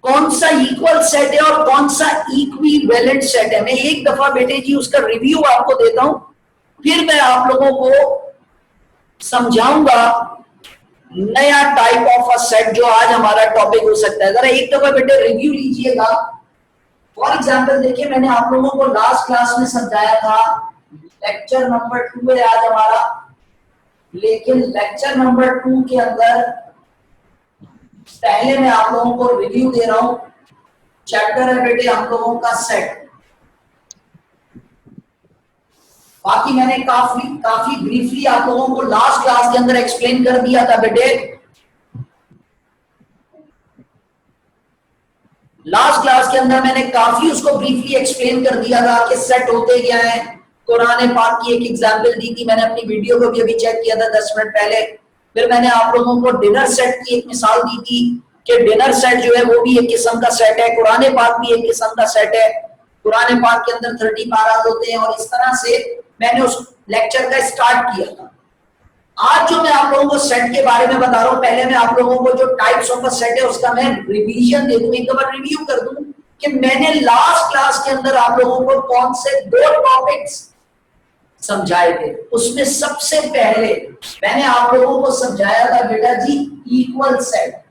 कौन सा equal set है और कौन सा इक्विवेलेंट सेट है। मैं एक दफा बेटे जी उसका रिव्यू आपको देता हूं, फिर मैं आप लोगों को समझाऊंगा नया टाइप ऑफ अ सेट जो आज हमारा टॉपिक हो सकता है। जरा एक दफा बेटे रिव्यू लीजिएगा। फॉर एग्जाम्पल देखिए, मैंने आप लोगों को लास्ट क्लास में समझाया था, लेक्चर नंबर 2 है आज हमारा, लेकिन लेक्चर नंबर 2 के अंदर पहले मैं आप लोगों को रिव्यू दे रहा हूं। चैप्टर है बेटे हम लोगों का सेट। बाकी मैंने काफी ब्रीफली आप लोगों को लास्ट क्लास के अंदर एक्सप्लेन कर दिया था बेटे। लास्ट क्लास के अंदर मैंने काफी उसको ब्रीफली एक्सप्लेन कर दिया था कि सेट होते क्या है। कुरान पाक की एक एग्जांपल दी थी, मैंने अपनी वीडियो को भी अभी चेक किया था 10 मिनट पहले। फिर मैंने आप लोगों को डिनर सेट की एक मिसाल दी थी कि डिनर सेट जो है वो भी एक किस्म का सेट है, कुरान पाक भी एक किस्म का सेट है। कुरान पाक के अंदर 30 पारात होते हैं और इस तरह से मैंने उस लेक्चर का स्टार्ट किया था। आज जो मैं आप लोगों को सेट के बारे में बता रहा हूं, पहले मैं आप लोगों को जो टाइप्स ऑफ सेट है उसका मैं रिवीजन दे दूं, एक बार रिव्यू कर दूं कि मैंने लास्ट क्लास के अंदर आप लोगों को कौन से 2 टॉपिक्स समझाए थे। उसमें सबसे पहले मैंने आप लोगों को समझाया था बेटा जी इक्वल सेट,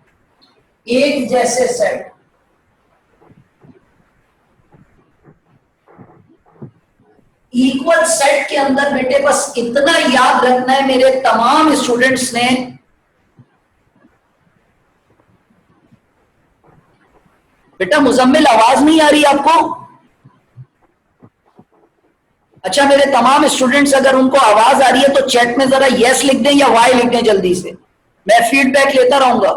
एक जैसे सेट। इक्वल सेट के अंदर बेटे बस इतना याद रखना है मेरे तमाम स्टूडेंट्स ने, बेटा मुजम्मिल आवाज नहीं आ रही आपको? अच्छा, मेरे तमाम स्टूडेंट्स अगर उनको आवाज आ रही है तो चैट में जरा यस लिख दें या वाई लिख दें जल्दी से, मैं फीडबैक लेता रहूंगा।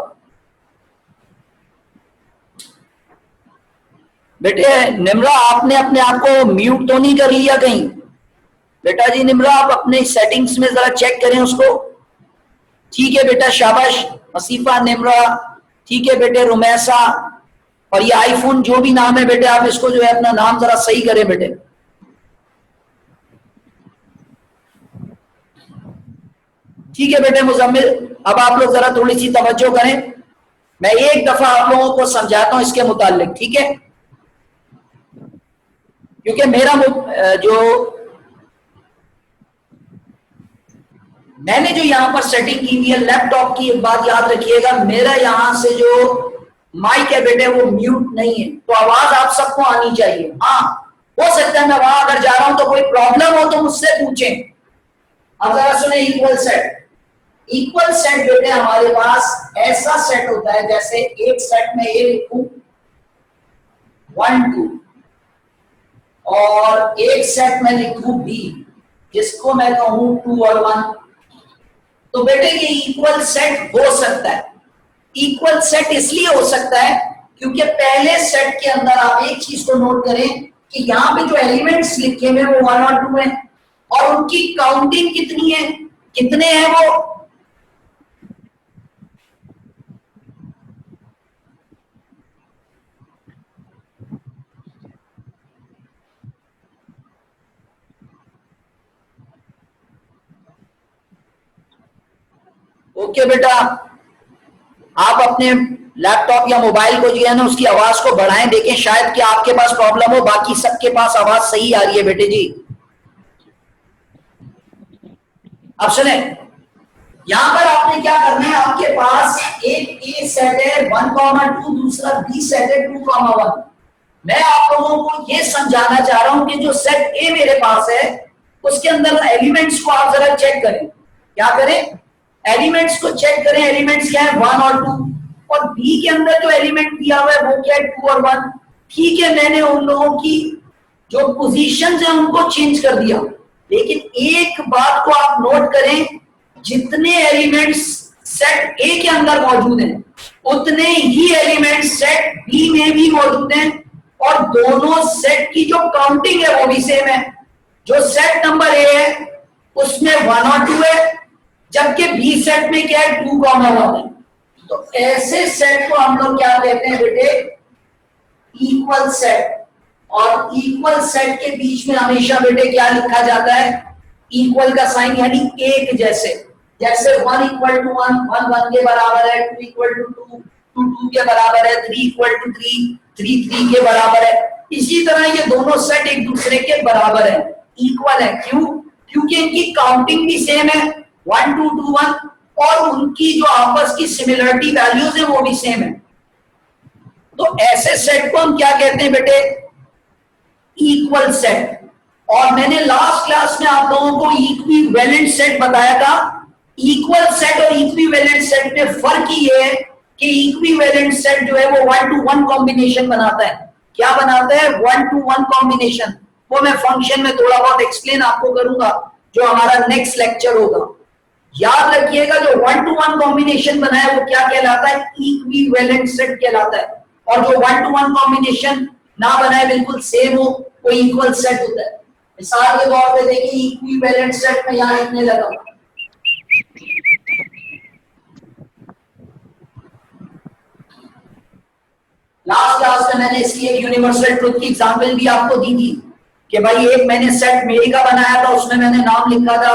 बेटे निम्रा आपने अपने आप को म्यूट तो नहीं कर लिया कहीं? बेटा जी निम्रा आप अपने सेटिंग्स में जरा चेक करें उसको। ठीक है बेटा, शाबाश मसीफा, निम्रा, ठीक है बेटे, रुमैसा, और ये आईफोन जो भी नाम है बेटे आप इसको जो है अपना नाम जरा सही करें बेटे। ठीक है बेटे मुजम्मिल, अब आप लोग जरा थोड़ी सी तवज्जो करें, मैं एक दफा आप लोगों को समझाता हूं इसके मुतालिक, ठीक है? क्योंकि मेरा जो मैंने जो यहां पर सेटिंग की हुई है लैपटॉप की, एक बात याद रखिएगा, मेरा यहां से जो माइक है बेटे वो म्यूट नहीं है, तो आवाज आप सबको आनी चाहिए। हाँ, हो सकता है मैं वहां अगर जा रहा हूं तो कोई प्रॉब्लम हो तो मुझसे पूछें। अब जरा सुने, इक्वल सेट। इक्वल सेट बेटे हमारे पास ऐसा सेट होता है जैसे एक सेट में ए लिखूं 1 2 और एक सेट में लिखूं बी जिसको मैं कहूं 2 और 1, तो बेटे ये इक्वल सेट हो सकता है। इक्वल सेट इसलिए हो सकता है क्योंकि पहले सेट के अंदर आप एक चीज को नोट करें कि यहाँ पे जो एलिमेंट्स लिखे हुए वो 1 और 2 है और उनकी काउंटिंग कितनी है, कितने हैं वो? ओके बेटा, आप अपने लैपटॉप या मोबाइल को जो है ना उसकी आवाज को बढ़ाएं, देखें शायद कि आपके पास प्रॉब्लम हो, बाकी सबके पास आवाज सही आ रही है बेटे जी। अब सुने, यहां पर आपने क्या करना है, आपके पास एक ए सेट है 1,2, दूसरा बी सेट है 2,1। मैं आप लोगों को यह समझाना चाह रहा हूं कि जो सेट ए मेरे पास है उसके अंदर एलिमेंट्स को आप जरा चेक करें। क्या करें? एलिमेंट्स को चेक करें। एलिमेंट्स क्या है? 1 और 2। और बी के अंदर जो एलिमेंट दिया हुआ है वो क्या है? 2 और 1। ठीक है, मैंने उन लोगों की जो पोजीशंस है उनको चेंज कर दिया, लेकिन एक बात को आप नोट करें, जितने एलिमेंट्स सेट ए के अंदर मौजूद हैं उतने ही एलिमेंट्स सेट बी में भी मौजूद हैं और दोनों सेट की जो काउंटिंग है वो भी सेम है। जो सेट नंबर ए है उसमें 1 और 2 है, जबकि बी सेट में क्या है? 2 और 1 है। तो ऐसे सेट को हम लोग क्या कहते हैं बेटे? Equal set. और इक्वल सेट के बीच में हमेशा बेटे क्या लिखा जाता है? इक्वल का साइन, यानी एक जैसे। जैसे 1 = 1, 1 1 के बराबर है, 2 = 2, 2 के बराबर है, 3 इक्वल टू 3, 3 के बराबर है। इसी तरह ये दोनों सेट एक दूसरे के बराबर है, इक्वल है। क्यों? क्योंकि इनकी काउंटिंग भी सेम है, 1 2 2 1, और उनकी जो आपस की सिमिलरिटी वैल्यूज है वो भी सेम है। तो ऐसे सेट को हम क्या कहते हैं बेटे? Equal set. और मैंने लास्ट क्लास में आप लोगों को इक्विवेलेंट सेट बताया था। इक्वल सेट और इक्विवेलेंट सेट में फर्क ये है कि इक्विवेलेंट सेट जो है वो 1 to 1 कॉम्बिनेशन बनाता है। क्या बनाता है? 1 to 1 कॉम्बिनेशन। वो मैं फंक्शन में थोड़ा बहुत एक्सप्लेन आपको करूंगा जो हमारा नेक्स्ट लेक्चर होगा। याद रखिएगा, जो 1 to 1 कॉम्बिनेशन बना है वो क्या कहलाता है? इक्विवेलेंट सेट कहलाता है। और जो 1 to 1 कॉम्बिनेशन ना बनाए, बिल्कुल सेम हो, वो इक्वल सेट होता है। मिसाल के तौर पे देखिए, इक्विवेलेंट सेट में यहां लिखने लगा, लास्ट क्लास में मैंने इसकी एक यूनिवर्सल ट्रुथ की एग्जांपल भी आपको दी थी कि भाई एक मैंने सेट मेरी का बनाया था, उसमें मैंने नाम लिखा था,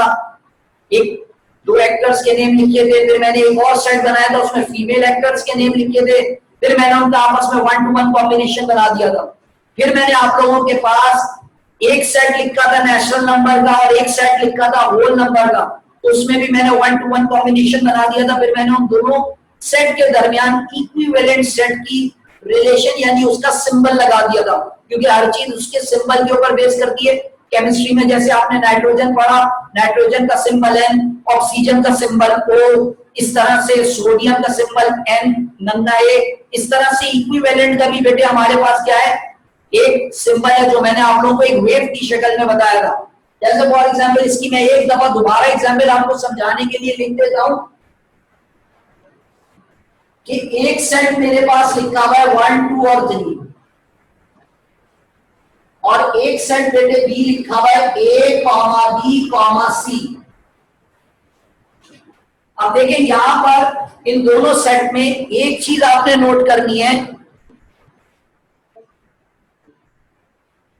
एक दो एक्टर्स के नेम लिखे थे। फिर मैंने एक और सेट बनाया था, उसमें फीमेल एक्टर्स के नेम लिखे थे। फिर मैंने उनका आपस में 1 to 1 कॉम्बिनेशन बना दिया था। फिर मैंने आप लोगों के पास एक सेट लिखा था नेचुरल नंबर का और एक सेट लिखा था होल नंबर का, तो उसमें भी मैंने 1 to 1 कॉम्बिनेशन बना दिया था। फिर मैंने उन दोनों सेट के दरमियान इक्विवेलेंट सेट की रिलेशन यानी उसका सिंबल लगा दिया था, क्योंकि हर चीज उसके सिंबल के ऊपर बेस करती है। केमिस्ट्री में जैसे आपने नाइट्रोजन पढ़ा, नाइट्रोजन का सिंबल N, ऑक्सीजन का सिंबल O, इस तरह से सोडियम का सिंबल N, नन्ना A। इस तरह से इक्विवेलेंट का भी बेटे हमारे पास क्या है? एक सिंबल है, जो मैंने आप लोगों को एक वेव की शक्ल में बताया था। जैसे फॉर एग्जांपल, इसकी मैं एक दफा दोबारा एग्जांपल आपको समझाने के लिए लिख देता हूं कि एक सेट मेरे पास लिखा हुआ है 1 2 और 3, और एक सेट बेटे बी लिखा हुआ है A, B, C। अब देखिए यहां पर इन दोनों सेट में एक चीज आपने नोट करनी है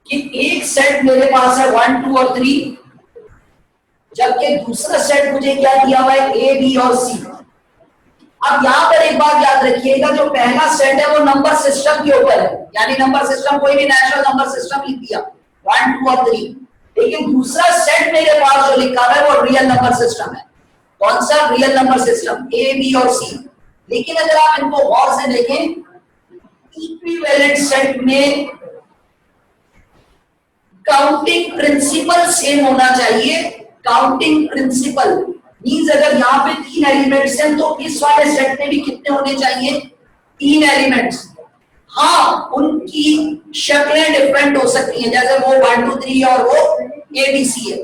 कि एक सेट मेरे पास है 1 2 और 3, जबकि दूसरा सेट मुझे क्या दिया हुआ है? A, B और C। अब यहां पर एक बात याद रखिएगा, जो पहला सेट है वो नंबर सिस्टम के ऊपर है, यानी नंबर सिस्टम कोई भी नेचुरल नंबर सिस्टम लिख दिया 1 2 और 3। लेकिन दूसरा सेट मेरे पास जो लिखा है वो रियल नंबर सिस्टम है। कौन सा? Real number system, A, B और C। लेकिन अगर आप इनको गौर से देखें, इक्विवेलेंट सेट में काउंटिंग प्रिंसिपल सेम होना चाहिए। काउंटिंग प्रिंसिपल मींस अगर यहाँ पे 3 एलिमेंट्स हैं तो इस वाले सेट में भी कितने होने चाहिए? 3 एलिमेंट्स। हाँ, उनकी शक्लें डिफरेंट हो सकती हैं, जैसे वो 1 2 3 और वो ABC है।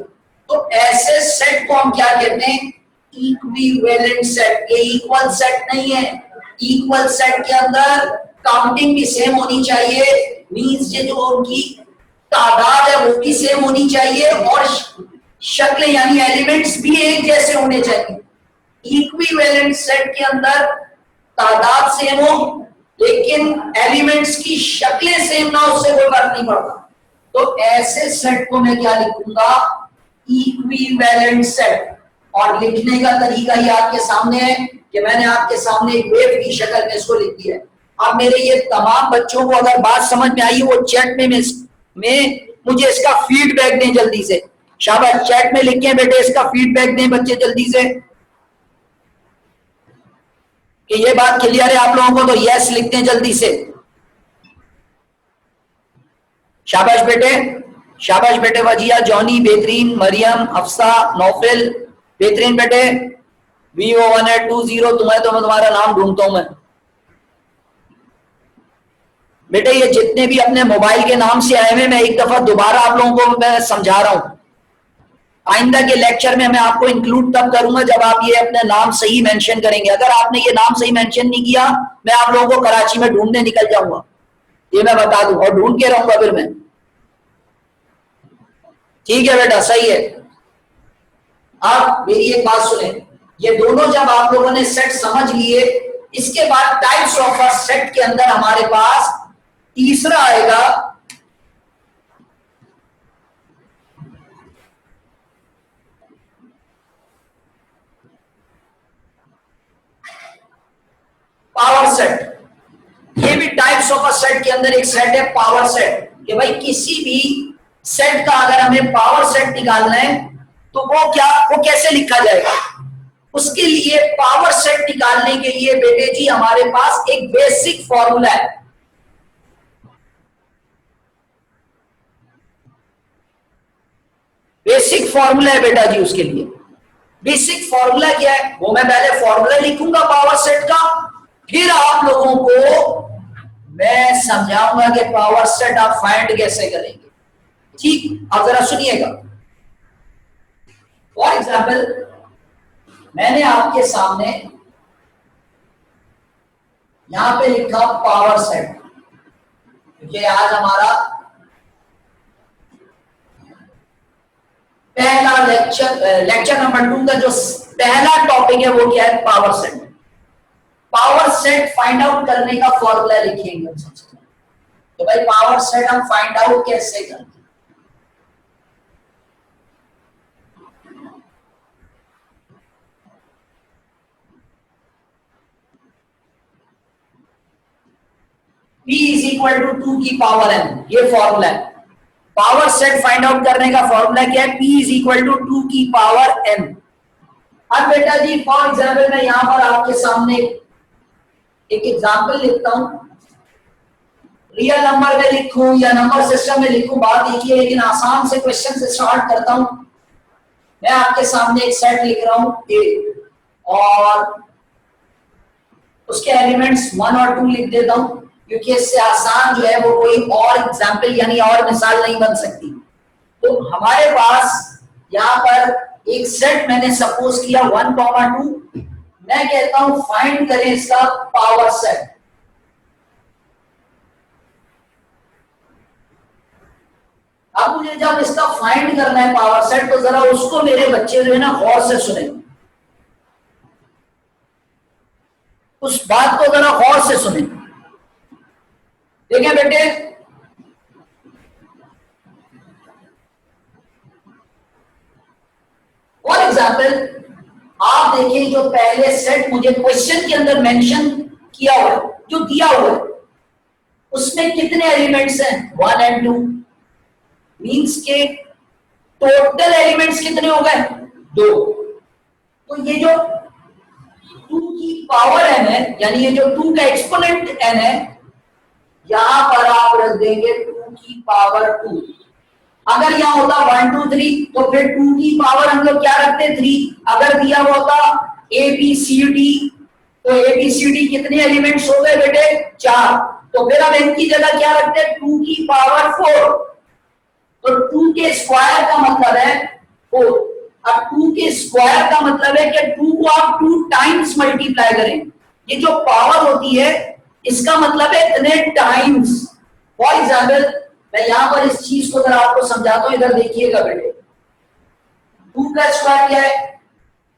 तो ऐसे सेट को हम क्या कहते हैं? Equivalent set. ये इक्वल सेट नहीं है। इक्वल सेट के अंदर काउंटिंग भी सेम होनी चाहिए, मींस ये जो उनकी तादाद है वो भी सेम होनी चाहिए, और शक्ल यानी एलिमेंट्स भी एक जैसे होने चाहिए। इक्विवेलेंट सेट के अंदर तादाद सेम हो लेकिन एलिमेंट्स की शक्लें सेम ना, उससे कोई फर्क नहीं पड़ता। तो ऐसे सेट को मैं क्या लिखूंगा? Equivalent set. और लिखने का तरीका ही आपके सामने है कि मैंने आपके सामने एक वेव की शक्ल में इसको लिख दिया है। अब मेरे ये तमाम बच्चों को अगर बात समझ में आई, वो चैट में मुझे इसका फीडबैक दें जल्दी से। शाबाश, चैट में लिखें बेटे, इसका फीडबैक दें बच्चे जल्दी से कि ये बात क्लियर है आप लोगों को, तो यस लिखते हैं जल्दी से। शाबाश बेटे, शाबाश बेटे। वजिया, जॉनी बेहतरीन, मरियम, अफसा, नौफिल बेहतरीन बेटे। VO1820 तुम्हें, तो मैं तुम्हारा नाम ढूंढता हूं मैं बेटे। ये जितने भी अपने मोबाइल के नाम से आए हुए, मैं एक दफा दोबारा आप लोगों को मैं समझा रहा हूं। आइंदा के लेक्चर में मैं आपको इंक्लूड तब करूंगा जब आप ये अपने नाम सही मेंशन करेंगे। अगर आपने ये नाम सही मेंशन नहीं किया, मैं आप लोगों को कराची में ढूंढने निकल जाऊंगा, ये मैं बता दूं, और ढूंढ के रहूंगा फिर मैं। ठीक है बेटा, सही है। अब मेरी एक बात सुने, ये दोनों जब आप लोगों ने सेट समझ लिए, इसके बाद टाइप्स ऑफ अ सेट के अंदर हमारे पास तीसरा आएगा पावर सेट। भी टाइप्स ऑफ अ सेट के अंदर एक सेट है पावर सेट, कि भाई किसी भी सेट का अगर हमें पावर सेट निकालना है तो वो कैसे लिखा जाएगा। उसके लिए पावर सेट निकालने के लिए बेटे जी हमारे पास एक बेसिक फॉर्मूला है। बेसिक फॉर्मूला है बेटा जी उसके लिए। बेसिक फॉर्मूला क्या है, वो मैं पहले फॉर्मूला लिखूंगा पावर सेट का, फिर आप लोगों को मैं समझाऊंगा कि पावर सेट आप फाइंड कैसे करेंगे। ठीक, आप जरा सुनिएगा। फॉर एग्जाम्पल मैंने आपके सामने यहां पे लिखा पावर सेट, क्योंकि आज हमारा पहला लेक्चर नंबर 2 का जो पहला टॉपिक है वो क्या है, power set. Power set find out करने का फॉर्मूला लिखेंगे सबसे। तो भाई पावर सेट हम फाइंड आउट कैसे करते हैं। P इज इक्वल टू 2 की पावर n, ये फॉर्मूला है। पावर सेट फाइंड आउट करने का फॉर्मूला क्या है, P इज इक्वल टू 2 की पावर n। अब बेटा जी फॉर एग्जाम्पल मैं यहां पर आपके सामने एक एग्जाम्पल लिखता हूं, रियल नंबर में लिखूं या नंबर सिस्टम में लिखूं बात एक ही है, लेकिन आसान से क्वेश्चन से स्टार्ट करता हूं। मैं आपके सामने एक सेट लिख रहा हूं ए, और उसके एलिमेंट्स 1 और 2 लिख देता हूं, क्योंकि इससे आसान जो है वो कोई और एग्जाम्पल यानी और मिसाल नहीं बन सकती। तो हमारे पास यहां पर एक सेट मैंने सपोज किया 1,2, मैं कहता हूं फाइंड करें इसका पावर सेट। अब मुझे जब इसका फाइंड करना है पावर सेट, तो जरा उसको मेरे बच्चे जो है ना गौर से सुने, उस बात को जरा गौर से सुने। देखिए बेटे, फॉर एग्जाम्पल आप देखिए जो पहले सेट मुझे क्वेश्चन के अंदर मेंशन किया हुआ जो दिया हुआ है, उसमें कितने एलिमेंट्स हैं, 1 और 2, मींस के टोटल एलिमेंट्स कितने हो गए, 2। तो ये जो 2 की पावर n है, यानी ये जो 2 का एक्सपोनेंट n है, यहां पर आप रख देंगे 2 की पावर 2। अगर यहां होता 1 2 3 तो फिर 2 की पावर हम लोग क्या रखते, 3। अगर दिया हुआ होता ए बी सी डी, तो ए बी सी डी कितने एलिमेंट्स हो गए बेटे, 4। तो फिर हम इनकी जगह क्या रखते हैं, 2 की पावर 4। तो 2 के स्क्वायर का मतलब है 4। अब 2 के स्क्वायर का मतलब है कि 2 को आप 2 टाइम्स मल्टीप्लाई करें। ये जो पावर होती है इसका मतलब है इतने टाइम्स। फॉर एग्जाम्पल मैं यहां पर इस चीज को जरा आपको समझाता हूं, इधर देखिएगा बेटे। 2 का स्क्वायर क्या है,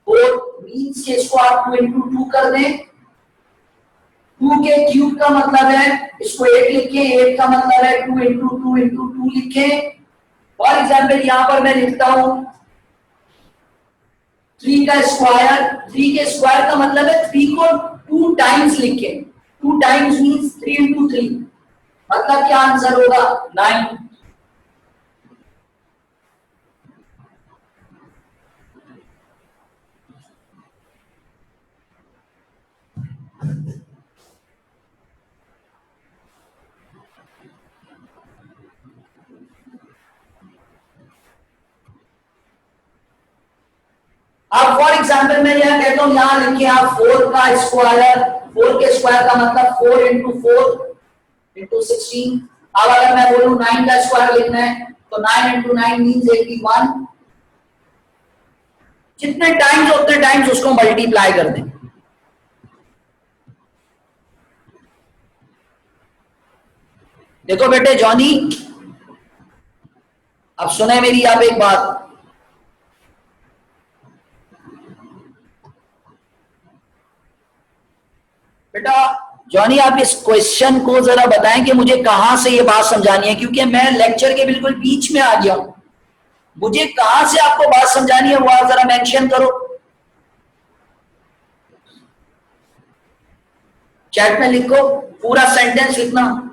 4, मींस के इसको आप 2 into 2 कर दें। 2 के क्यूब का मतलब है, इसको 8 लिखें, 8 का मतलब है 2 into 2 into 2 लिखें। फॉर एग्जाम्पल यहां पर मैं लिखता हूं 3 का स्क्वायर, 3 के स्क्वायर का मतलब है 3 को 2 टाइम्स लिखें। 2 टाइम्स मींस 3 into 3, मतलब क्या आंसर होगा, 9। अब फॉर एग्जाम्पल मैं यह कहता हूं, यहां लिखिए आप 4 का स्क्वायर, 4 के स्क्वायर का मतलब 4 into 4 into 16। अब अगर मैं बोलूं 9 का स्क्वायर लिखना है तो 9 into 9 मींस 81। जितने टाइम्स उतने टाइम्स उसको मल्टीप्लाई कर दें। देखो बेटे जॉनी, अब सुने मेरी आप एक बात। बेटा जॉनी आप इस क्वेश्चन को जरा बताएं कि मुझे कहां से ये बात समझानी है, क्योंकि मैं लेक्चर के बिल्कुल बीच में आ गया हूं। मुझे कहां से आपको बात समझानी है वो आप जरा मेंशन करो। चैट में लिखो, पूरा सेंटेंस लिखना।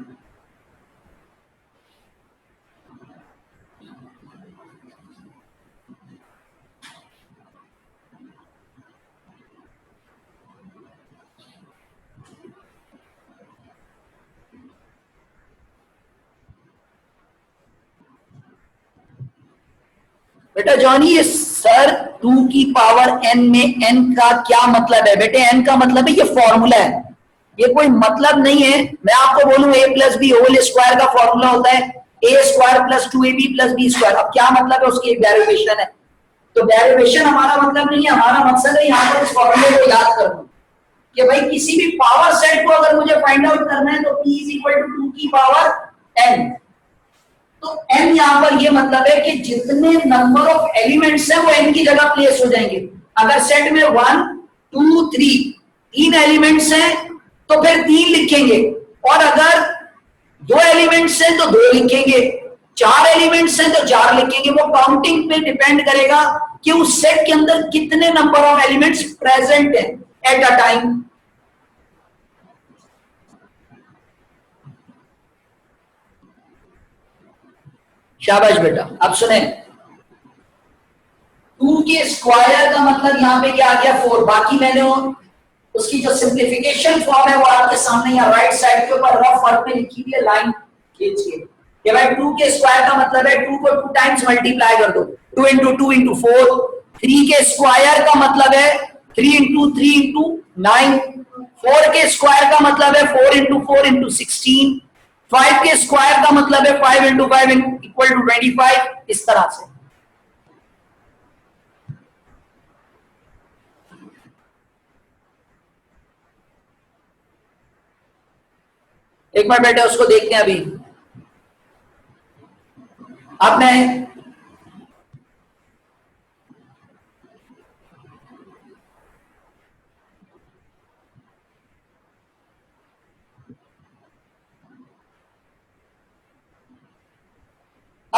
बेटा जॉनी, ये सर 2 की पावर n में n का क्या मतलब है? बेटे n का मतलब है ये फॉर्मूला है, ये कोई मतलब नहीं है। मैं आपको बोलूं a plus b whole square का फॉर्मूला होता है a square plus 2ab plus b square. अब क्या मतलब है उसकी? एक डेरिवेशन है। तो डेरिवेशन हमारा मतलब नहीं है, हमारा मकसद है यहाँ पर इस फॉर्मूले को याद करना कि भाई किसी भी पावर सेट को अगर मुझे फाइंड आउट करना है तो p इज इक्वल टू 2 की पावर n। तो n यहां पर ये मतलब है कि जितने नंबर ऑफ एलिमेंट्स हैं वो n की जगह प्लेस हो जाएंगे। अगर सेट में 1 2 3 तीन एलिमेंट्स हैं तो फिर 3 लिखेंगे, और अगर 2 एलिमेंट्स हैं तो 2 लिखेंगे, 4 एलिमेंट्स हैं तो 4 लिखेंगे। वो काउंटिंग पे डिपेंड करेगा कि उस सेट के अंदर कितने नंबर ऑफ एलिमेंट्स प्रेजेंट हैं एट अ टाइम। शाबाश बेटा। अब सुने, 2 के स्क्वायर का मतलब यहां पे क्या आ गया? 4। बाकी मैंने उसकी जो सिंप्लीफिकेशन फॉर्म है वो आपके सामने यहाँ राइट साइड के ऊपर रफ वर्क में लिखी हुई है, लाइन खींच के कि भाई 2 के स्क्वायर का मतलब है 2 को 2 टाइम्स मल्टीप्लाई कर दो, 2 इंटू 2 इंटू 4। 3 के स्क्वायर का मतलब है 3 इंटू 3 इंटू 9। 4 के स्क्वायर का मतलब है 4 इंटू 4 इंटू 16। 5 के स्क्वायर का मतलब है 5 इंटू 5 इक्वल टू 25। इस तरह से। एक बार बेटे उसको देखते हैं। अभी अब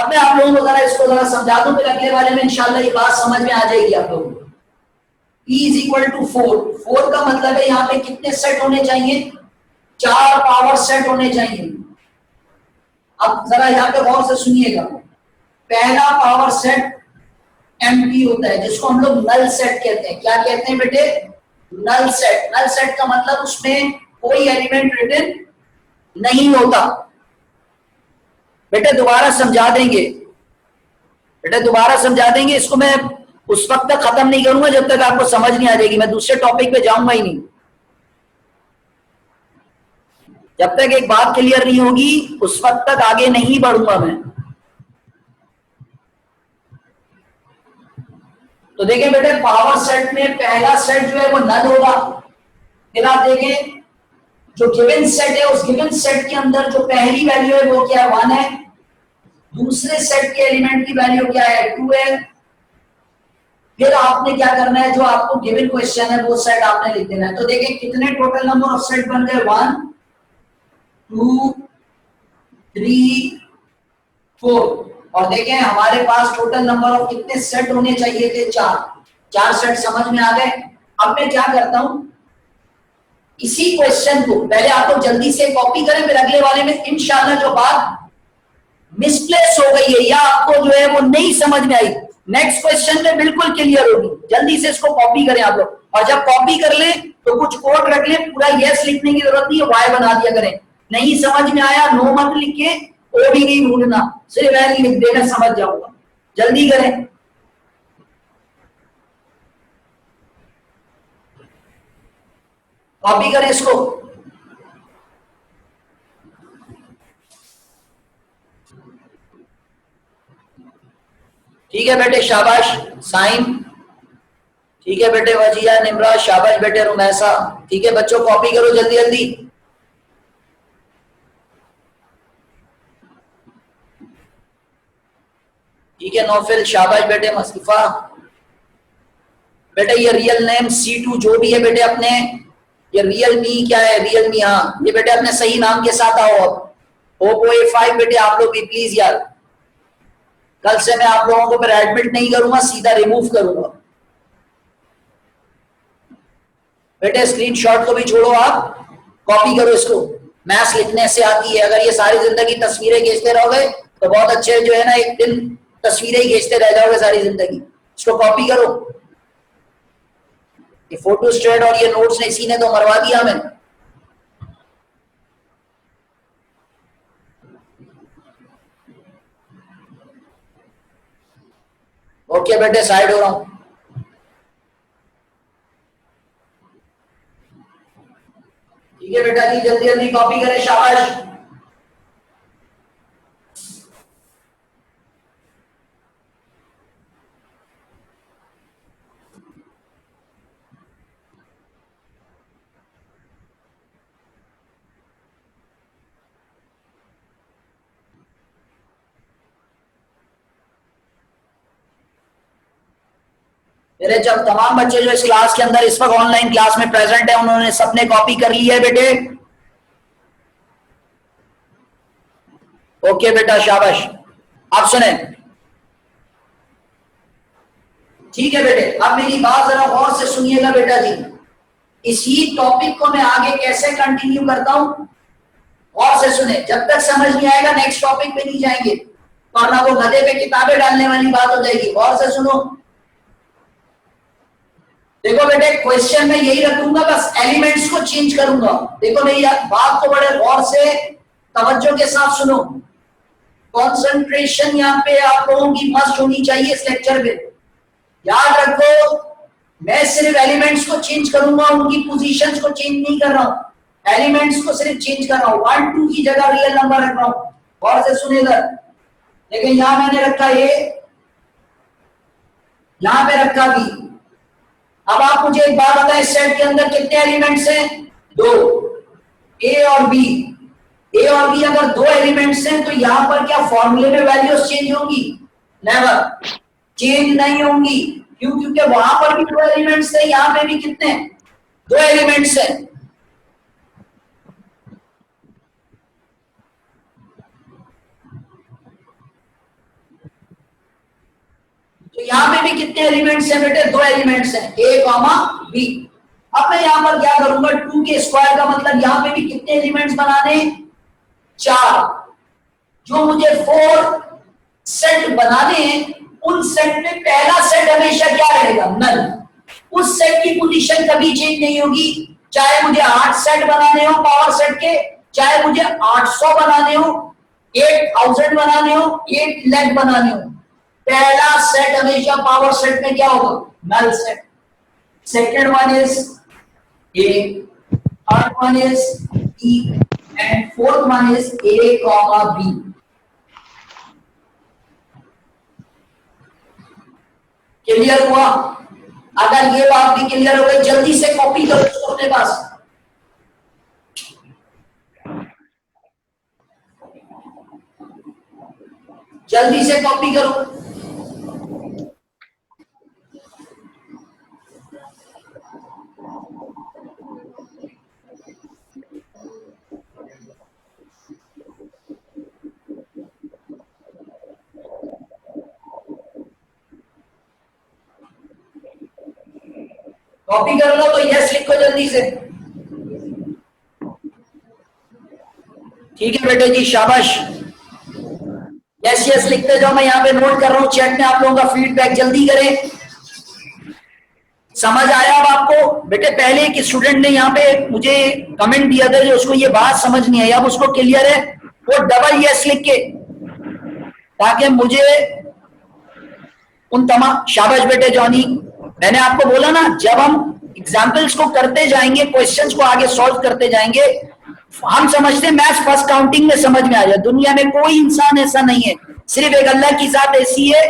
मैं आप लोगों को जरा इसको जरा समझा दूं, फिर अगले वाले में इंशाल्लाह ये बात समझ में आ जाएगी आप लोगों को। P is equal to 4। 4 का मतलब है यहाँ पे कितने सेट होने चाहिए? 4 पावर सेट होने चाहिए। अब जरा यहाँ पे गौर से सुनिएगा। पहला पावर सेट एम्प्टी होता है जिसको हम लोग नल सेट कहते हैं। क्या कहते हैं बेटे? Null set. नल सेट का मतलब उसमें कोई एलिमेंट रिटन नहीं होता। बेटे दोबारा समझा देंगे, बेटे दोबारा समझा देंगे। इसको मैं उस वक्त तक खत्म नहीं करूंगा जब तक आपको समझ नहीं आ जाएगी। मैं दूसरे टॉपिक पे जाऊंगा ही नहीं जब तक एक बात क्लियर नहीं होगी, उस वक्त तक आगे नहीं बढ़ूंगा मैं। तो देखें बेटे, पावर सेट में पहला सेट जो है वो नल होगा। फिर आप देखें जो गिवन सेट है, उस गिवन सेट के अंदर जो पहली वैल्यू है वो क्या है? 1 है। दूसरे सेट के एलिमेंट की वैल्यू क्या है? 2 है। फिर आपने क्या करना है, जो आपको गिवन क्वेश्चन है वो सेट आपने लिख देना है। तो देखें कितने टोटल नंबर ऑफ सेट बन गए? 1 2 3 4। और देखें हमारे पास टोटल नंबर ऑफ कितने सेट होने चाहिए थे? 4 सेट समझ में आ गए। अब मैं क्या करता हूं, इसी क्वेश्चन को पहले आप लोग जल्दी से कॉपी करें, फिर अगले वाले में इंशाल्लाह जो बात मिसप्लेस हो गई है या आपको जो है वो नहीं समझ में आई, नेक्स्ट क्वेश्चन में बिल्कुल क्लियर होगी। जल्दी से इसको कॉपी करें आप लोग, और जब कॉपी कर लें तो कुछ कोड रख लें। पूरा यस लिखने की जरूरत नहीं है, वाई बना दिया करें। नहीं समझ में आया नो मत लिखे, ओ भी नहीं भूलना, सिर्फ एल लिख देना, समझ जाऊंगा। जल्दी करें, कॉपी करें इसको। ठीक है बेटे, शाबाश साइन। ठीक है बेटे वजिया निमरा, शाबाश बेटे रुमैसा। ठीक है बच्चों, कॉपी करो जल्दी जल्दी। ठीक है नौफिल, शाबाश बेटे मस्तिफा। बेटे ये रियल नेम C2 जो भी है बेटे अपने, ये रियल मी क्या है? रियल मी, हाँ ये बेटे अपने सही नाम के साथ आओ। ओप्पो A5 बेटे आप लोग भी प्लीज यार, कल से मैं आप लोगों को फिर एडमिट नहीं करूंगा, सीधा रिमूव करूंगा। बेटे स्क्रीनशॉट को भी छोड़ो आप, कॉपी करो इसको, मैथ्स लिखने से आती है। अगर ये सारी जिंदगी तस्वीरें खींचते रहोगे तो बहुत अच्छे जो है ना, एक दिन तस्वीरें ही खींचते रह जाओगे सारी जिंदगी। इसको कॉपी करो। ये फोटो स्टेट और ये नोट्स ने इसी ने तो मरवा दिया हमें। ओके बेटे, साइड हो रहा हूं। ठीक है बेटा जी, जल्दी जल्दी कॉपी करें, शाबाश। मेरे जब तमाम बच्चे जो इस क्लास के अंदर इस वक्त ऑनलाइन क्लास में प्रेजेंट है, उन्होंने सबने कॉपी कर ली है बेटे? ओके बेटा, शाबाश। आप सुने, ठीक है बेटे। अब मेरी बात जरा गौर से सुनिएगा बेटा जी। इसी टॉपिक को मैं आगे कैसे कंटिन्यू करता हूं, गौर से सुने। जब तक समझ नहीं आएगा नेक्स्ट टॉपिक पे नहीं जाएंगे, वरना वो गधे पे किताबें डालने वाली बात हो जाएगी। गौर से सुनो। देखो बेटे, क्वेश्चन में यही रखूंगा, बस एलिमेंट्स को चेंज करूंगा। देखो मेरी बात को बड़े गौर से तवज्जो के साथ सुनो। कंसंट्रेशन यहाँ पे आप लोगों की मस्ट होनी चाहिए इस लेक्चर में। याद रखो, मैं सिर्फ एलिमेंट्स को चेंज करूंगा, उनकी पोजीशंस को चेंज नहीं कर रहा हूं। एलिमेंट्स को सिर्फ चेंज कर रहा हूं, 1 2 की जगह रियल नंबर रख रहा हूं। गौर से सुनिएगा। लेकिन यहां मैंने रखा ये, यहां पे रखा भी। अब आप मुझे एक बात बताएं, सेट के अंदर कितने एलिमेंट्स हैं? 2, ए और बी। ए और बी अगर 2 एलिमेंट्स हैं तो यहां पर क्या फॉर्मूले में वैल्यूज चेंज होंगी? नेवर, चेंज नहीं होंगी। क्यों? क्योंकि वहां पर भी 2 एलिमेंट्स थे, यहां पे भी कितने? 2 एलिमेंट्स हैं। तो यहां पे भी कितने एलिमेंट्स हैं बेटे? 2 एलिमेंट्स हैं, ए कॉमा बी। अब मैं यहां पर क्या करूंगा, 2 के स्क्वायर का मतलब यहां पे भी कितने एलिमेंट्स बनाने? 4। जो मुझे 4 सेट बनाने हैं, उन सेट में पहला सेट हमेशा क्या रहेगा? नल। उस सेट की पोजीशन कभी चेंज नहीं होगी, चाहे मुझे 8 सेट बनाने हो पावर सेट के, चाहे मुझे 800 बनाने हो, 8000 बनाने हो, 8 लाख बनाने हो। पहला सेट हमेशा पावर सेट में क्या होगा? Null set. Second one is A, third one is B, and fourth one is A comma B. Clear हुआ? अगर ये बात भी क्लियर हो गई, जल्दी से कॉपी करो इसको अपने पास। जल्दी से कॉपी करो। कॉपी कर लो तो यस लिखो जल्दी से। ठीक है बेटे जी, शाबाश। यस यस लिखते जाओ, मैं यहाँ पे नोट कर रहा हूँ। चैट में आप लोगों का फीडबैक जल्दी करें। समझ आया अब आपको? बेटे पहले एक स्टूडेंट ने यहाँ पे मुझे कमेंट दिया था जो उसको ये बात समझ नहीं आई, अब उसको क्लियर है, वो डबल यस लिख के, ताकि मुझे उन तमाम। शाबाश बेटे जॉनी। मैंने आपको बोला ना, जब हम एग्जाम्पल्स को करते जाएंगे, क्वेश्चंस को आगे सॉल्व करते जाएंगे, हम समझते हैं मैथ्स फर्स्ट काउंटिंग में समझ में आ जाए। दुनिया में कोई इंसान ऐसा नहीं है, सिर्फ एक अल्लाह की जात ऐसी है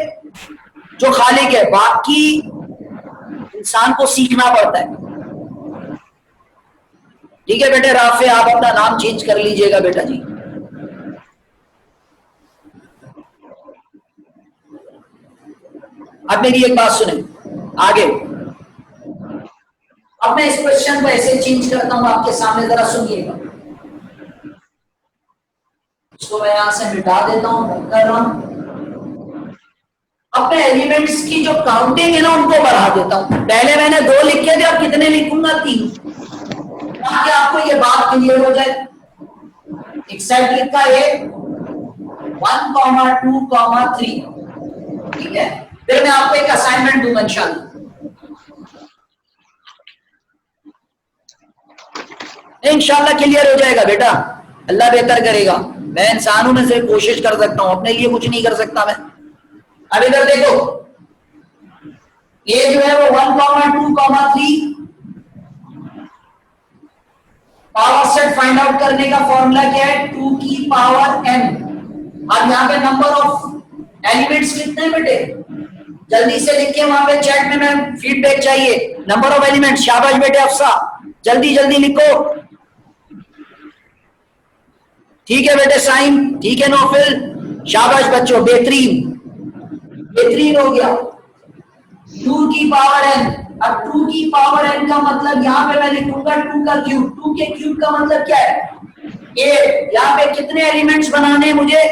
जो खालिक है, बाकी इंसान को सीखना पड़ता है। ठीक है बेटे राफे, आप अपना नाम चेंज कर लीजिएगा बेटा जी। अब मेरी एक बात सुने आगे। अब मैं इस क्वेश्चन को ऐसे चेंज करता हूं आपके सामने, जरा सुनिएगा। इसको मैं यहां से मिटा देता हूं, कर रहा हूं। अब मैं एलिमेंट्स की जो काउंटिंग है ना, उनको बढ़ा देता हूं। पहले मैंने 2 लिखे थे, अब कितने लिखूंगा? 3। ताकि आपको ये बात क्लियर हो जाए। एक सेट लिखा है 1,2,3, ठीक है। फिर मैं आपको एक असाइनमेंट दूंगा इंशाल्लाह। इंशाल्लाह क्लियर हो जाएगा बेटा, अल्लाह बेहतर करेगा। मैं इंसानों में से कोशिश कर सकता हूं, अपने लिए कुछ नहीं कर सकता मैं। अब इधर देखो, ये जो है वो 1,2,3 पावर सेट फाइंड आउट करने का फॉर्मूला क्या है, 2 की पावर n। अब यहाँ पे नंबर ऑफ एलिमेंट्स कितने हैं बेटे, जल्दी से लिखिए, वहां पे चैट में मैं फीडबैक चाहिए। नंबर ऑफ एलिमेंट, शाबाश बेटे अफसा, जल्दी जल्दी लिखो। ठीक है बेटे साइम, ठीक है नौफिल, शाबाश बच्चों, बेहतरीन बेहतरीन हो गया। 2 की पावर n। अब 2 की पावर n का मतलब यहाँ पे मैं लिखूंगा 2 का क्यूब। 2 के क्यूब का मतलब क्या है, ये यहाँ पे कितने एलिमेंट्स बनाने मुझे,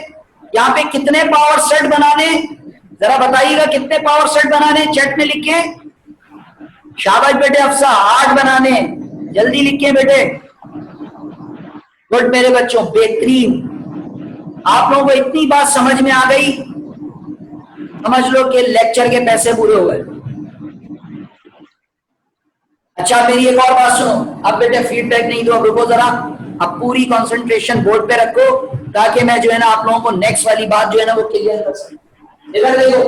यहाँ पे कितने पावर सेट बनाने, जरा बताइएगा कितने पावर सेट बनाने, चैट में लिखे। शाबाश बेटे अफसा, 8 बनाने, जल्दी लिखिए बेटे। गुड मेरे बच्चों, बेहतरीन। आप लोगों को इतनी बात समझ में आ गई, समझ लो कि लेक्चर के पैसे पूरे हो गए। अच्छा मेरी एक और बात सुनो, अब बेटे फीडबैक नहीं दो, अब रुको जरा, अब पूरी कंसंट्रेशन बोर्ड पे रखो, ताकि मैं जो है ना आप लोगों को नेक्स्ट वाली बात जो है ना वो क्लियर कर सकूं। इधर देखो,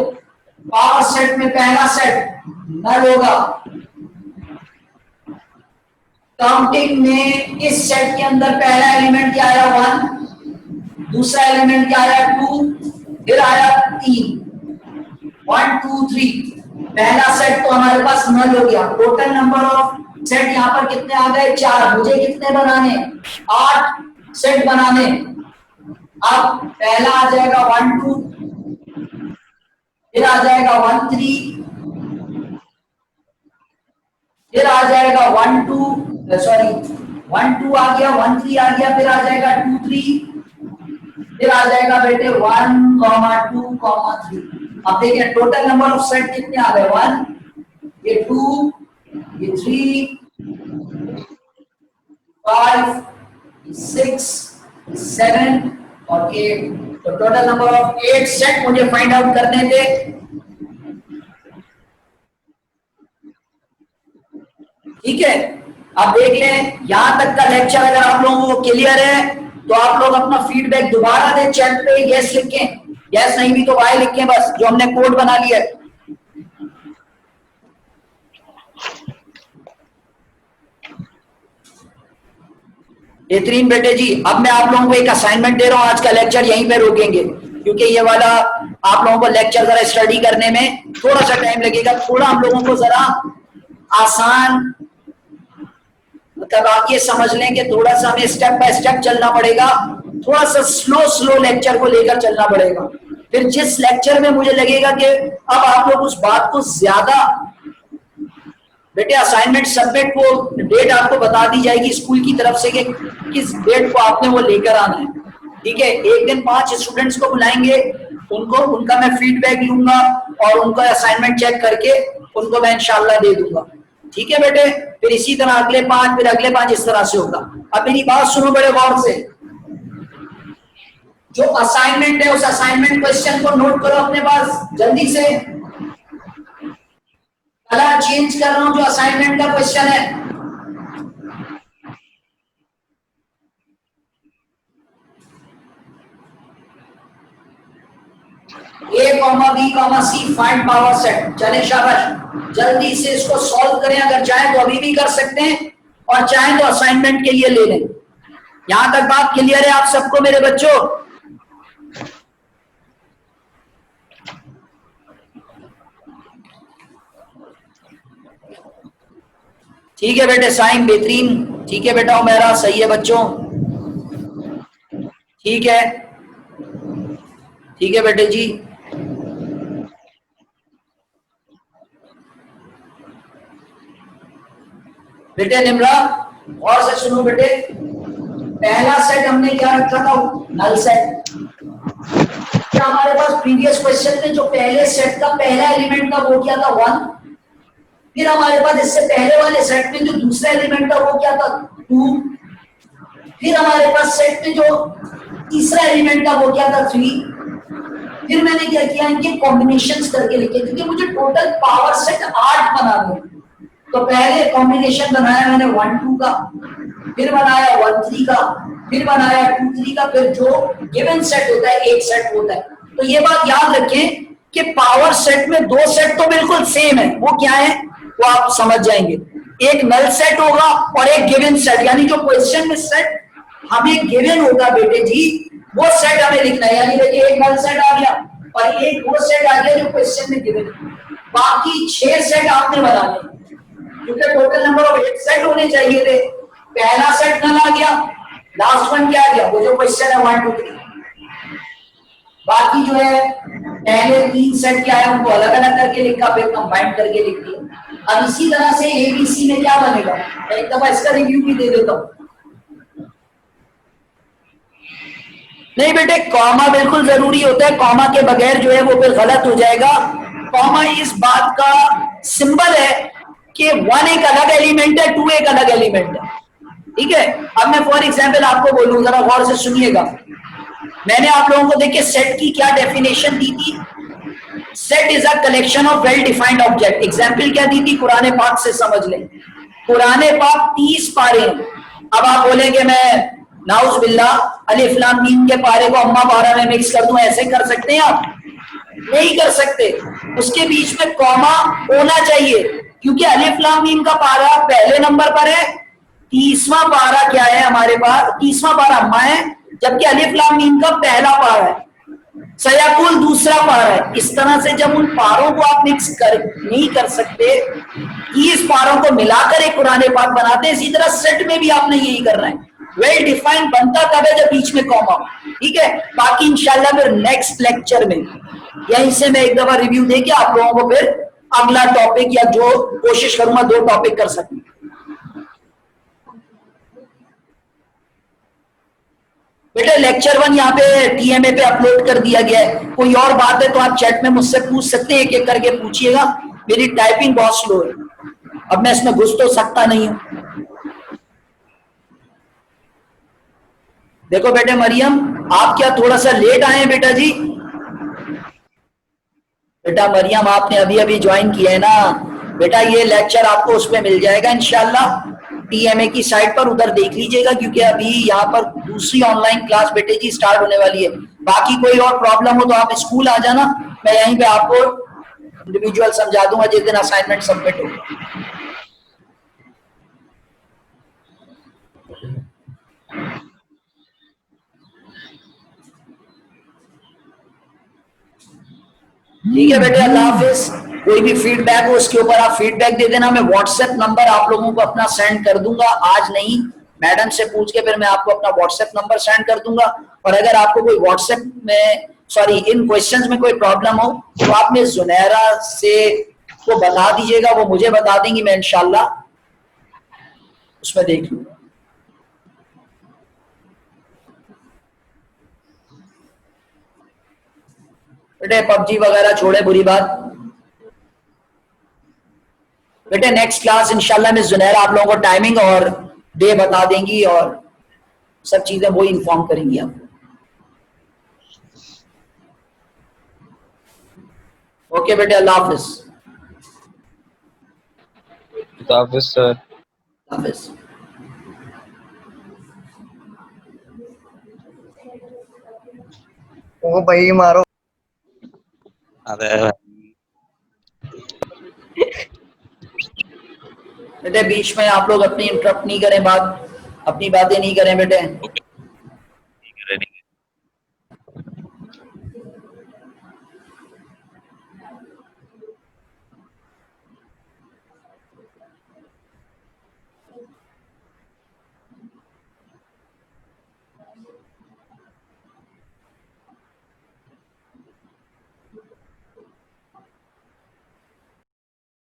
पावर सेट में पहला सेट नल होगा। काउंटिंग में इस सेट के अंदर पहला एलिमेंट क्या आया, 1, दूसरा एलिमेंट क्या आया, 2, फिर आया 3, 1 2 3। पहला सेट तो हमारे पास नल हो गया। टोटल नंबर ऑफ सेट यहाँ पर कितने आ गए, 4। मुझे कितने बनाने, 8 सेट बनाने। अब पहला आ जाएगा 1 2, फिर आ जाएगा 1 3, फिर आ जाएगा 1 2, सॉरी 1 2 आ गया, 1 3 आ गया, फिर आ जाएगा 2 3, फिर आ जाएगा बेटे 1 2 3। अब देखिए टोटल नंबर ऑफ सेट कितने आ गए, 1, ये 2, ये 3, 5, 6, 7 और 8। तो टोटल नंबर ऑफ 8 सेट मुझे फाइंड आउट करने थे। ठीक है, अब देख लें यहां तक का लेक्चर अगर आप लोगों को क्लियर है तो आप लोग अपना फीडबैक दोबारा दें चैट पे, यस लिखें, यस नहीं भी तो वाई लिखें, बस जो हमने कोड बना लिया है। बेहतरीन बेटे जी। अब मैं आप लोगों को एक असाइनमेंट दे रहा हूं, आज का लेक्चर यहीं पे रोकेंगे, क्योंकि ये वाला आप लोगों को लेक्चर जरा स्टडी करने में थोड़ा सा टाइम लगेगा। थोड़ा हम लोगों को जरा आसान, मतलब आप ये समझ लें कि थोड़ा सा हमें स्टेप बाय स्टेप चलना पड़ेगा, थोड़ा सा स्लो स्लो लेक्चर को लेकर चलना पड़ेगा। फिर जिस लेक्चर में मुझे लगेगा कि अब आप लोग उस बात को ज्यादा, बेटे असाइनमेंट सबमिट को डेट आपको बता दी जाएगी स्कूल की तरफ से कि किस डेट को आपने वो लेकर आना है। ठीक है, एक दिन 5 स्टूडेंट्स को बुलाएंगे, उनका मैं फीडबैक लूंगा और उनका असाइनमेंट चेक करके उनको मैं इंशाल्लाह दे दूंगा। ठीक है बेटे, फिर इसी तरह अगले 5, फिर अगले 5, इस तरह से होगा। अब मेरी बात सुनो बड़े गौर से, जो असाइनमेंट है उस असाइनमेंट क्वेश्चन को नोट करो अपने पास जल्दी से। कलर चेंज कर रहा हूं, जो असाइनमेंट का क्वेश्चन है A, B, C find power set. चले शाबाश, जल्दी से इसको सॉल्व करें, अगर चाहें तो अभी भी कर सकते हैं और चाहें तो असाइनमेंट के लिए ले लें। यहां तक बात क्लियर है आप सबको मेरे बच्चों? ठीक है बेटे साइम, बेहतरीन। ठीक है बेटा उमेरा, सही है बच्चों, ठीक है, ठीक है बेटे जी। बेटे निम्रा और से सुनो बेटे, पहला सेट हमने क्या रखा था, नल सेट। क्या हमारे पास प्रीवियस क्वेश्चन में जो पहले सेट का पहला एलिमेंट था वो क्या था, 1। फिर हमारे पास इससे पहले वाले सेट में जो दूसरा एलिमेंट था वो क्या था, 2। फिर हमारे पास सेट में जो तीसरा एलिमेंट था वो क्या था, 3। फिर मैंने क्या किया, इनके कॉम्बिनेशंस करके लिखे, क्योंकि मुझे टोटल पावर सेट 8 बनाना है। तो पहले कॉम्बिनेशन बनाया मैंने 1 2 का, फिर बनाया 1 3 का, फिर बनाया 2 3 का, फिर जो गिवन सेट होता है एक सेट होता है। तो ये बात याद रखें कि पावर सेट में 2 सेट तो बिल्कुल सेम है, वो क्या है वो आप समझ जाएंगे। एक नल सेट होगा और एक गिवन सेट, यानी जो क्वेश्चन में सेट हमें गिवन होगा बेटे जी, वो सेट हमें लिखना है। यानी देखिए एक नल सेट आ गया और एक वो सेट आ गया जो क्वेश्चन में गिवन है। बाकी 6 सेट आपने बनाने, क्योंकि टोटल नंबर ऑफ 8 सेट होने चाहिए थे। पहला सेट नल आ गया, लास्ट वन क्या आ गया, वो जो क्वेश्चन है 1 2 3। बाकी जो है पहले 3 सेट क्या है उनको अलग अलग करके लिखा, फिर कंबाइन करके लिख दिया। अब इसी तरह से एबीसी में क्या बनेगा, एक दफा इसका रिव्यू भी दे देता हूं। नहीं बेटे, कॉमा बिल्कुल जरूरी होता है, कॉमा के बगैर जो है वो फिर गलत हो जाएगा। कॉमा इस बात का सिंबल है कि 1 एक अलग एलिमेंट है, 2 एक अलग एलिमेंट है, ठीक है। अब मैं फॉर एग्जाम्पल आपको बोलूं, जरा गौर से सुनिएगा। मैंने आप लोगों को देखिए सेट की क्या डेफिनेशन दी थी, set is a collection of well defined object. Example क्या दी थी, कुरान पाक से समझ लें। कुरान पाक 30 पारे हैं। अब आप बोलेंगे मैं नाउज बिल्लाह अलिफ लाम मीम के पारे को अम्मा पारा में मिक्स कर दूं, ऐसे कर सकते हैं आप? नहीं कर सकते, उसके बीच में कॉमा होना चाहिए, क्योंकि अलिफ लाम मीम का पारा पहले नंबर पर है, 30वां पारा क्या है हमारे पास, 30वां पारा अम्मा है, जबकि अलिफ लाम मीम का पहला पारा है, सयाकुल दूसरा पारा है। इस तरह से जब उन पारों को आप मिक्स कर नहीं कर सकते, इस पारों को मिलाकर एक कुरान पाक बनाते हैं, इसी तरह सेट में भी आपने यही करना है। वेल डिफाइंड बनता तब है जब बीच में कॉमा, ठीक है। बाकी इंशाल्लाह फिर नेक्स्ट लेक्चर में यहीं से मैं एक दफा रिव्यू देके आप लोगों को फिर अगला टॉपिक, या जो कोशिश करूंगा 2 टॉपिक कर सकूं। बेटा लेक्चर 1 यहाँ पे टीएमए पे अपलोड कर दिया गया है। कोई और बात है तो आप चैट में मुझसे पूछ सकते हैं, एक एक करके पूछिएगा। मेरी टाइपिंग बहुत स्लो है, अब मैं इसमें घुस तो सकता नहीं हूं। देखो बेटे मरियम, आप क्या थोड़ा सा लेट आए हैं बेटा जी? बेटा मरियम आपने अभी अभी ज्वाइन किया है ना बेटा, ये लेक्चर आपको उसमें मिल जाएगा इंशाल्लाह, टीएमए की साइट पर, उधर देख लीजिएगा, क्योंकि अभी यहाँ पर दूसरी ऑनलाइन क्लास बेटे जी स्टार्ट होने वाली है। बाकी कोई और प्रॉब्लम हो तो आप स्कूल आ जाना, मैं यहीं पे आपको इंडिविजुअल समझा दूंगा जिस दिन असाइनमेंट सबमिट हो। ठीक है बेटे, अल्लाह हाफिज। कोई भी फीडबैक हो उसके ऊपर आप फीडबैक दे देना। मैं व्हाट्सएप नंबर आप लोगों को अपना सेंड कर दूंगा, आज नहीं, मैडम से पूछ के फिर मैं आपको अपना व्हाट्सएप नंबर सेंड कर दूंगा। और अगर आपको कोई व्हाट्सएप में इन क्वेश्चंस में कोई प्रॉब्लम हो तो आप में जुनैरा से को बता दीजिएगा, वो मुझे बता देंगी, मैं इंशाल्लाह उसमें देख लूंगा। बेटे पबजी वगैरह छोड़े, बुरी बात। बेटे नेक्स्ट क्लास इंशाल्लाह मिस जुनैरा आप लोगों को टाइमिंग और डे बता देंगी और सब चीजें वो इन्फॉर्म करेंगी आपको। ओके बेटे, अल्लाह हाफिज। हाफिज सर। हाफिज। ओ भाई मारो। अरे बेटे बीच में आप लोग अपनी इंटरप्ट नहीं करें, बात अपनी बातें नहीं करें बेटे।